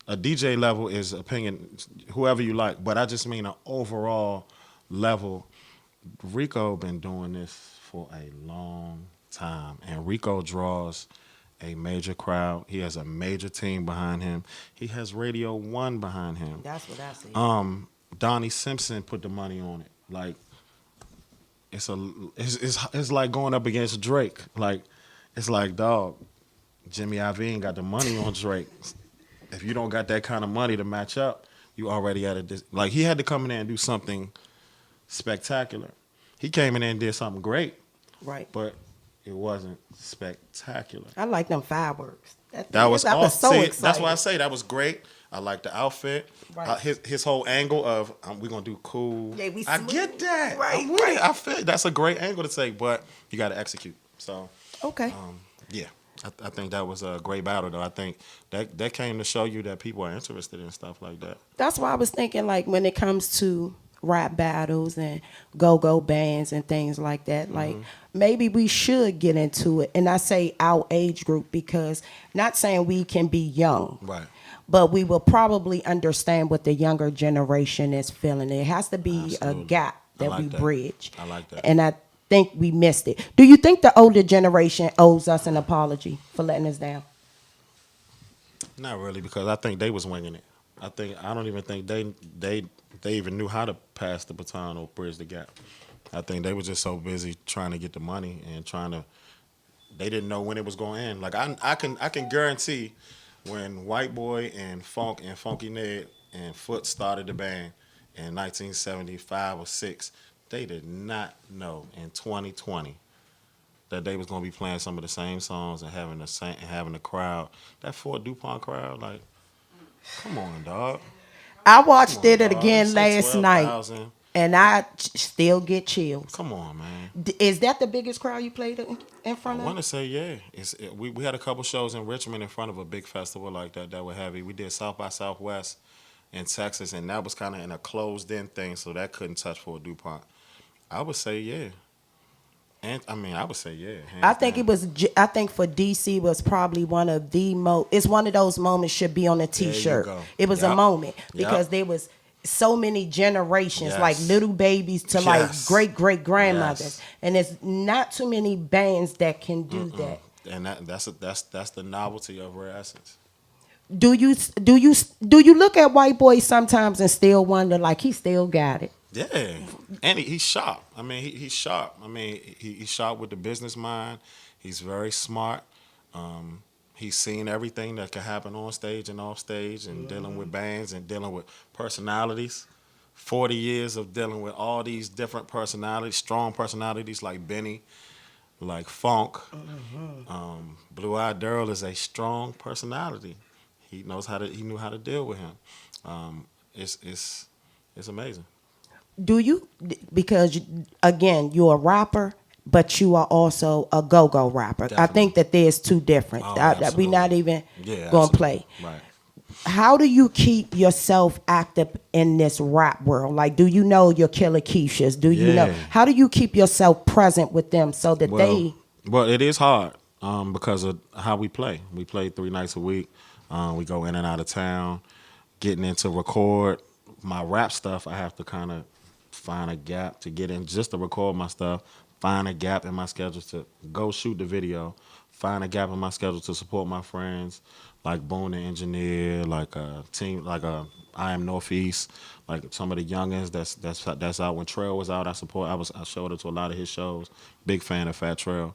a DJ level is opinion, whoever you like. But I just mean an overall level. Rico been doing this for a long time, and Rico draws a major crowd. He has a major team behind him. He has Radio 1 behind him. That's what I see. Donnie Simpson put the money on it. Like, it's like going up against Drake. Like, it's like, dog, Jimmy Iovine got the money on Drake. If you don't got that kind of money to match up, you already at a like, he had to come in there and do something spectacular. He came in there and did something great, Right. but it wasn't spectacular. I like them fireworks. That was I was awesome. so See, excited. that's why I say that was great. I like the outfit. Right. His whole angle of we're gonna do cool. Yeah, we I smooth. get that. Right, I'm with it. I feel that's a great angle to take, but you got to execute. So Okay. yeah. I think that was a great battle, though. I think that came to show you that people are interested in stuff like that. That's why I was thinking, like, when it comes to rap battles and go-go bands and things like that, like, maybe we should get into it. And I say our age group because not saying we can be young. Right. But we will probably understand what the younger generation is feeling. It has to be Absolutely. a gap I that like we that. bridge. I like that. And I think we missed it. Do you think the older generation owes us an apology for letting us down? Not really, because I think they was winging it. I don't even think they even knew how to pass the baton or bridge the gap. I think they were just so busy trying to get the money and they didn't know when it was going to end. Like I can guarantee when White Boy and Funk and Funky Ned and Foot started the band in 1975 or 6, they did not know in 2020 that they was gonna be playing some of the same songs and having the crowd. That Fort DuPont crowd, like, come on, dog. I watched it dog. again Say last night, 12,000. and I still get chills. Come on, man. Is that the biggest crowd you played in front I of? want to say yeah. We had a couple shows in Richmond in front of a big festival like that were heavy. We did South by Southwest in Texas, and that was kind of in a closed-in thing, so that couldn't touch Fort DuPont. I would say yeah. And I would say yeah. I think it was. I think for DC was probably one of the most. It's one of those moments should be on a T-shirt. go. It was a Yep. moment Yep. because there was so many generations, Yes. like little babies to like Yes. great grandmothers, Yes. and there's not too many bands that can do that. And that's the novelty of Rare Essence. Do you look at White Boy sometimes and still wonder like he still got it? Yeah, and he's sharp. I mean, he's sharp. I mean, he's sharp with the business mind. He's very smart. He's seen everything that can happen on stage and off stage, and dealing with bands and dealing with personalities. 40 years of dealing with all these different personalities, strong personalities like Benny, like Funk. Blue Eyed Earl is a strong personality. He knew how to deal with him. It's amazing. Do you? Because again, you're a rapper, but you are also a go-go rapper. I Definitely. think that there's two different. Oh, We're absolutely. not even Yeah, gonna absolutely. play. Right. How do you keep yourself active in this rap world? Like, do you know your Killer Keishas? Do you know? Yeah. How do you keep yourself present with them so that they? Well, it is hard because of how we play. We play 3 nights a week. We go in and out of town. Getting into record my rap stuff, I have to kind of find a gap to get in just to record my stuff. Find a gap in my schedule to go shoot the video. Find a gap in my schedule to support my friends, like Boone the Engineer, like a team, like I Am Northeast, like some of the youngins that's out. When Trail was out, I showed up to a lot of his shows. Big fan of Fat Trail.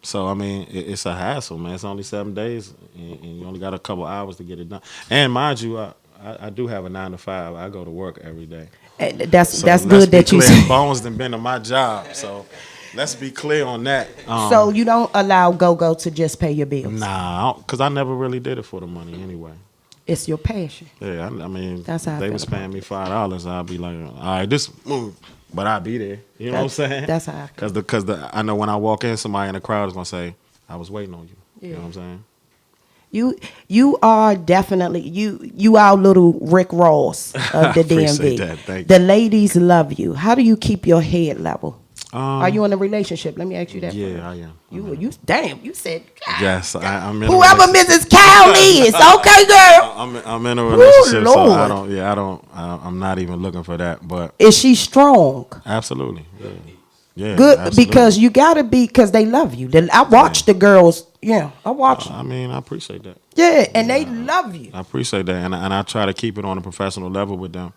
So I mean, it's a hassle, man. It's only 7 days, and you only got a couple hours to get it done. And mind you, I do have a 9 to 5. I go to work every day. That's So that's let's good be that you. clear. Bones done been to my job, so let's be clear on that. So you don't allow go-go to just pay your bills. Nah, because I never really did it for the money anyway. It's your passion. Yeah, I mean, That's how I they feel was about paying me $5. I'd be like, all right, this move, but I'd be there. You know what I'm saying? That's how I feel. Because I know when I walk in, somebody in the crowd is gonna say, "I was waiting on you." You Yeah. know what I'm saying? You are definitely you our little Rick Ross of the Appreciate DMV. that. Thank The ladies love you. How do you keep your head level? Are you in a relationship? Let me ask you that. Yeah, first. I am. You said God. Yes, I'm in. Whoever a relationship. Mrs. Cal is, okay, girl. I'm in a relationship, so Lord. I'm not even looking for that. But Is she strong? absolutely, yeah, Good, absolutely. because you gotta be, because they love you. I watch the girls. Yeah, I watch. I mean, I appreciate that. Yeah, and they love you. I appreciate that, and I try to keep it on a professional level with them,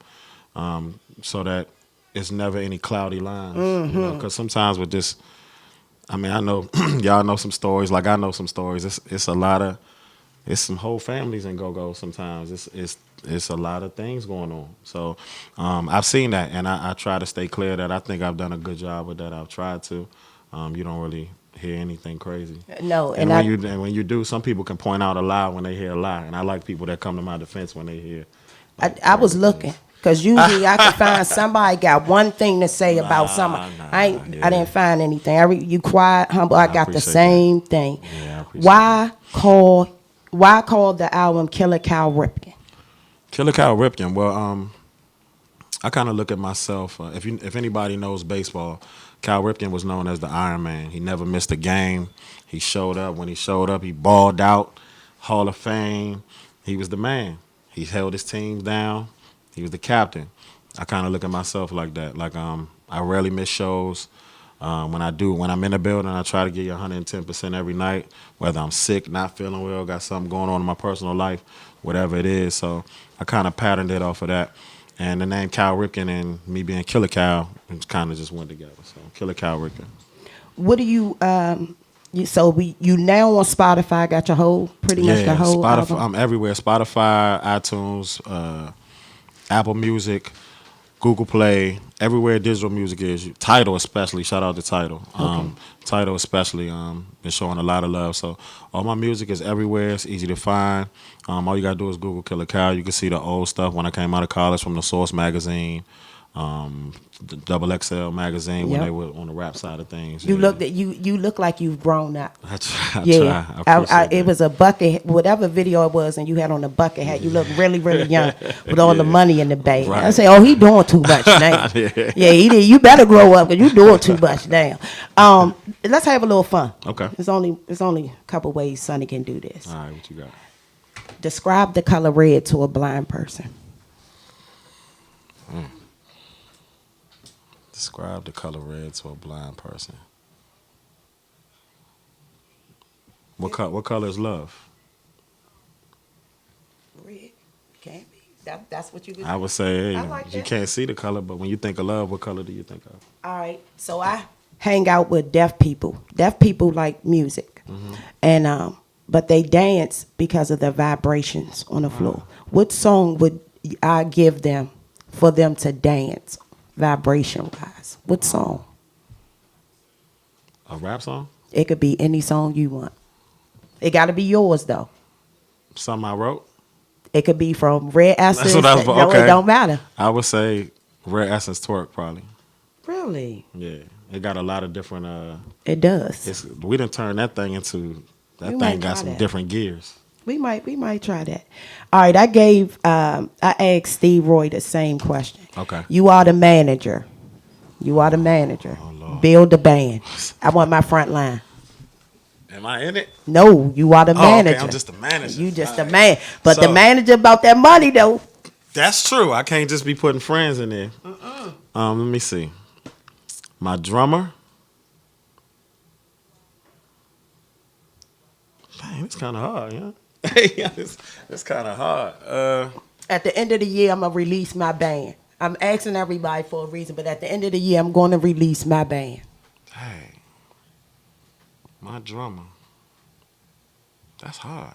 so that it's never any cloudy lines. Because sometimes with this, I mean, I know y'all know some stories, like I know some stories. It's a lot of, it's some whole families in go-go sometimes. It's a lot of things going on. So I've seen that, and I try to stay clear of that. I think I've done a good job with that. I've tried to. You don't really hear anything crazy. No, And when you do, some people can point out a lie when they hear a lie, and I like people that come to my defense when they hear. I was looking. Because usually I can find somebody got one thing to say about somebody. I didn't find anything. You quiet, humble. I got the appreciate same thing. Yeah, I Why call the album Killer Cal Ripken? Killer Cal Ripken. Well, I kind of look at myself. If anybody knows baseball, Cal Ripken was known as the Iron Man. He never missed a game. He showed up. When he showed up, he balled out. Hall of Fame. He was the man. He held his team down. He was the captain. I kind of look at myself like that. Like I rarely miss shows. When I'm in the building, I try to give you 110% every night, whether I'm sick, not feeling well, got something going on in my personal life, whatever it is. So I kind of patterned it off of that. And the name Cal Ripken and me being Killer Cal, it kind of just went together. So Killer Cal Ripken. What do you you now on Spotify, got your whole pretty much the whole Spotify. album? I'm everywhere. Spotify, iTunes, Apple Music, Google Play, everywhere digital music is. Tidal especially. Shout out to Tidal. Tidal especially been showing a lot of love. So all my music is everywhere. It's easy to find. All you gotta do is Google Killer Cal. You can see the old stuff when I came out of college from the Source magazine, the XXL magazine when Yep. they were on the rap side of things. You Yeah. you look like you've grown up. I try. Yeah, I appreciate it that. was a bucket, whatever video it was, and you had on a bucket hat. You look really, really young with all the money in the bank. I Right. say, oh, he doing too much now. Yeah, he did. You better grow up because you doing too much now. Let's have a little fun. Okay. There's only a couple ways Sonny can do this. All right, what you got? Describe the color red to a blind person. Describe the color red to a blind person. What color is love? Red can't be. That's what you. I would say, hey, I like you that. can't see the color, but when you think of love, what color do you think of? All right. So I hang out with deaf people. Deaf people like music, and but they dance because of the vibrations on the floor. What song would I give them for them to dance, vibration wise? What song? A rap song? It could be any song you want. It got to be yours though. Something I wrote? It could be from Red Essence. what I was- No, okay. it don't matter. I would say Red Essence Twerk, probably. Really, Yeah, it got a lot of different. it does. We didn't turn that thing into. That We might thing got try some that. different gears. We might try that. All right, I asked Steve Roy the same question. Okay. You are the manager. Lord. Build the band. I want my front line. Am I in it? No, you are the manager. Okay, I'm just the manager. You just All the right. man. But the So- manager about that money though. That's true. I can't just be putting friends in there. Let me see. My drummer. Dang, it's kind of hard, yeah. it's kind of hard. At the end of the year, I'm gonna release my band. I'm asking everybody for a reason, but at the end of the year, I'm going to release my band. Hey, my drummer. That's hard.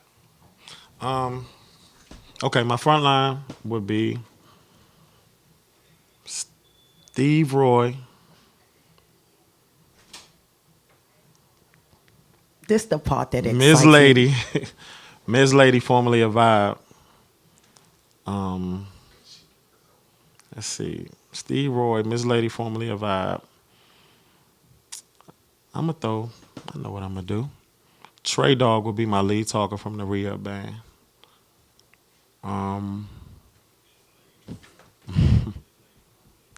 Okay, my front line would be Steve Roy. This the part that excites Ms. me. Lady, Ms. Lady, formerly a Vibe. Let's see, Steve Roy, Ms. Lady, formerly a Vibe. I know what I'm gonna do. Trey Dog would be my lead talker from the Rehab Band.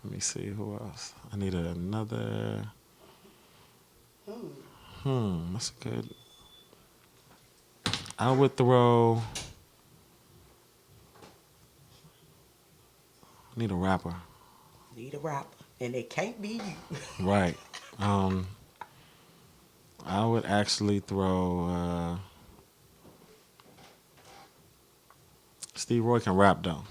Let me see who else. I need another. That's good. I would throw. I need a rapper. Need a rapper, and it can't be you. Right. I would actually throw. Steve Roy can rap though,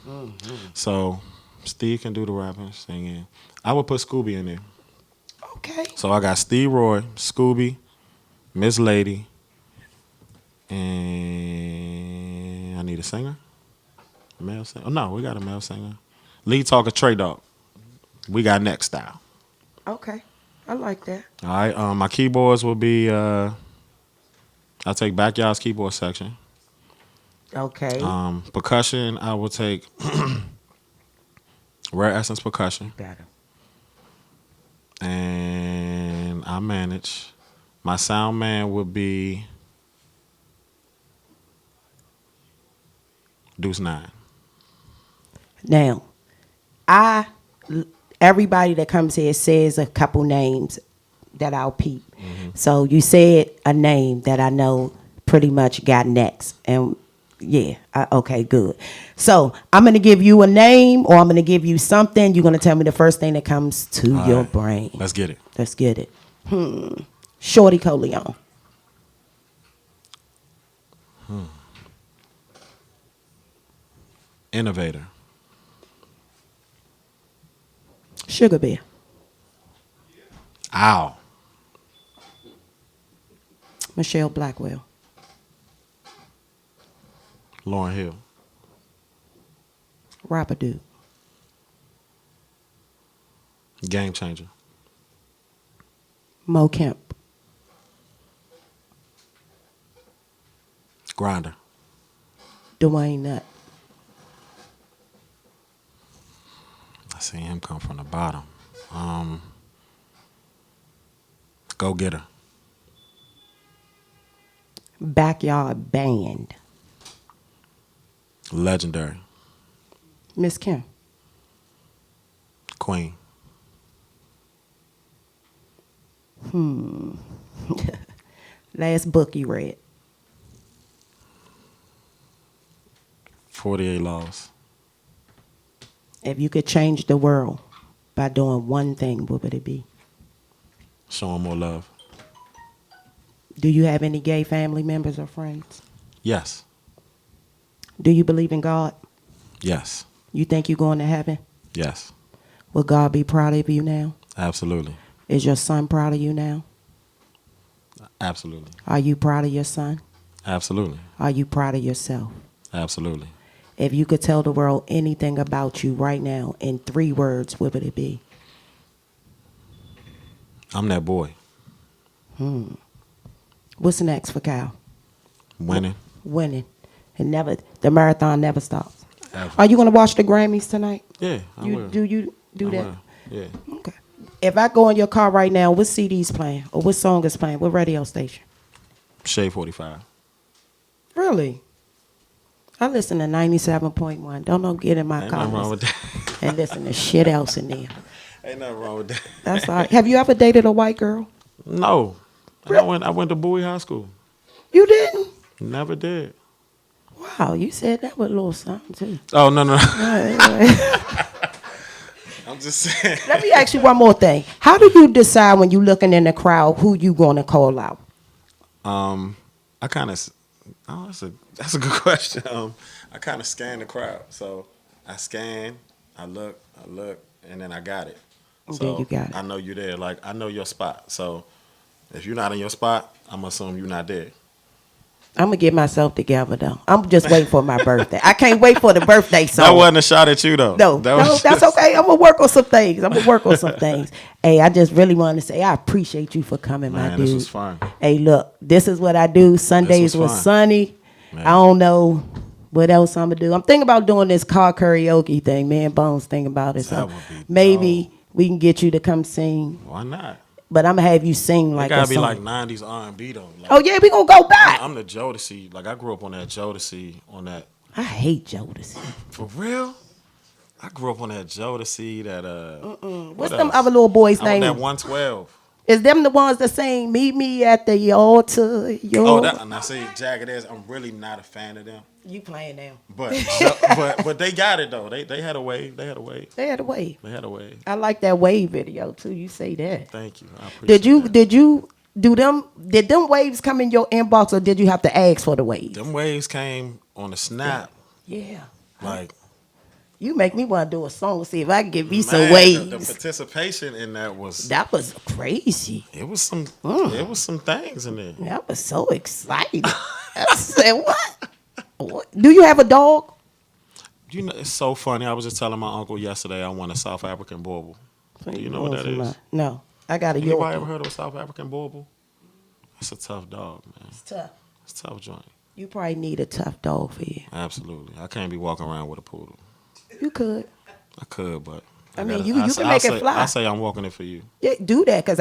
so Steve can do the rapping, singing. I would put Scooby in there. Okay. So I got Steve Roy, Scooby, Miss Lady, and I need a singer. A male singer. Oh no, we got a male singer. Lead talker Trey Dog. We got next style. Okay. I like that. All right. My keyboards will be. I'll take Backyard's keyboard section. Okay. Percussion, I will take Rare Essence percussion, Better. and I manage. My sound man would be Deuce 9. Now, everybody that comes here says a couple names that I'll peep. So you said a name that I know pretty much got next. And yeah, okay, good. So I'm going to give you a name or I'm going to give you something. You're going to tell me the first thing that comes to your brain. Let's get it. Let's get it. Shorty Coleon. Innovator. Sugar Bear. Ow. Michelle Blackwell. Lauryn Hill. Rapper Dude. Game Changer. Mo Kemp. Grinder. Dwayne Nutt. I see him come from the bottom. Go Getter. Backyard Band. Legendary. Miss Kim. Queen. Last book you read. 48 Laws. If you could change the world by doing one thing, what would it be? Showing more love. Do you have any gay family members or friends? Yes. Do you believe in God? Yes. You think you're going to heaven? Yes. Will God be proud of you now? Absolutely. Is your son proud of you now? Absolutely. Are you proud of your son? Absolutely. Are you proud of yourself? Absolutely. If you could tell the world anything about you right now in 3 words, what would it be? I'm that boy. What's next for Kyle? Winning. Winning. And the marathon never stops. Ever. Are you going to watch the Grammys tonight? Yeah, I will. Do you do I that? will. Yeah. Okay. If I go in your car right now, what CD's playing? Or what song is playing? What radio station? Shade 45. Really? I listen to 97.1. Don't know get in my Ain't car nothing wrong with that. and listen to shit else in there. Ain't nothing wrong with that. That's all right. Have you ever dated a white girl? No. I went to Bowie High School. You didn't? Never did. Wow, you said that with a little something too. Oh, no. All right. I'm just saying. Let me ask you one more thing. How do you decide when you looking in the crowd who you going to call out? I kind of, that's a good question. I kind of scan the crowd. So I scan, I look, and then I got it. So Then you got it. I know you're there. Like, I know your spot. So if you're not in your spot, I'm going to assume you're not there. I'm going to get myself together, though. I'm just waiting for my birthday. I can't wait for the birthday song. That wasn't a shot at you, though. No, Was that's just- okay. I'm going to work on some things. Hey, I just really want to say I appreciate you for coming, my Man, dude. this was fun. Hey, look, this is what I do. Sundays was fun. sunny. Man. I don't know what else I'm going to do. I'm thinking about doing this car karaoke thing. Me and Bones thinking about it. So That would be maybe we can get you to come sing. Why not? But I'm going to have you sing It like a gotta be song. like 90s R&B, though. Like, Oh, yeah, we going to go back. I'm the Jodeci. Like, I grew up on that Jodeci, on that. I hate Jodeci. For real? I grew up on that Jodeci, that, What's what them else? other little boys' I want name? that 112. Is them the ones that sing "Meet Me at the altar"? Oh, now see, Jagged Edge, I'm really not a fan of them. You playing now? But but they got it though. They had a wave. They had a wave. They had a wave. They had a wave. I like that wave video too. You say that. Thank you. I appreciate Did you that. did them waves come in your inbox or did you have to ask for the waves? Them waves came on the snap. Yeah. Like, You make me want to do a song. See if I can get me man, some waves. the participation in that was That was crazy. it was some things in there. That was so exciting. I said, what? Do you have a dog? You know, it's so funny. I was just telling my uncle yesterday I want a South African bauble. Do you know what that is? No. I got a Anybody Yorkie. ever heard of a South African bauble? It's a tough dog, man. It's tough. It's a tough joint. You probably need a tough dog for you. Absolutely. I can't be walking around with a poodle. You could. I could, but I mean, you can make it fly. I say I'm walking it for you. Yeah, do that, because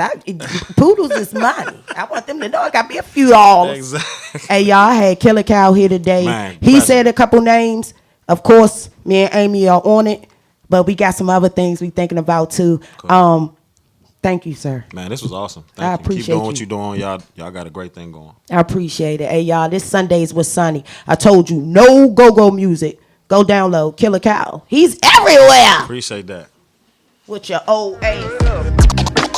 poodles is money. I want them to know I got me a few dollars. Exactly. Hey, y'all, I had Killer Cow here today. Man, He pleasure. said a couple names. Of course, me and Amy are on it, but we got some other things we thinking about too. Cool. Thank you, sir. Man, this was awesome. I Thank you. Keep appreciate doing what you. you're doing. Y'all got a great thing going. I appreciate it. Hey, y'all, this Sundays was Sunny. I told you, no go-go music. Go download Killer Cow. He's everywhere Appreciate that. with your old ass.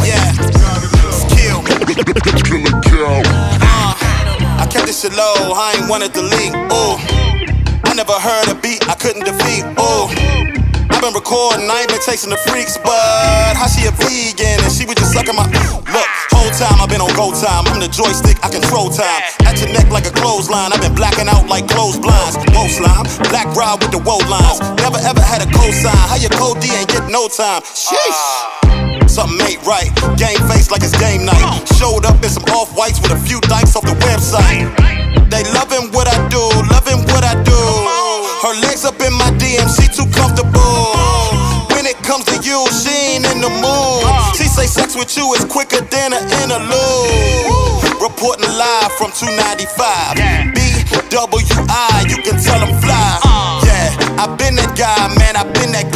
Yeah. Kill. Killer cow. I kept this shit low, I ain't wanted to leak. Ooh, I never heard a beat I couldn't defeat. Ooh, I've been recording, I ain't been chasing the freaks, but how she a vegan and she was just sucking my. Look, whole time I've been on go time. I'm the joystick, I control time. At your neck like a clothesline. I've been blacking out like closed blinds. Woe slime, black rod with the woe lines. Never ever had a cosign. How your code D ain't get no time? Sheesh. Something ain't right. Game face like it's game night. Showed up in some off-whites with a few dikes off the website. They loving what I do, loving what I do. Her legs up in my DM, she too comfortable. When it comes to you, she ain't in the mood. She say sex with you is quicker than an interlude. Reporting live from 295. BWI, you can tell them fly. Yeah, I been that guy, man, I been that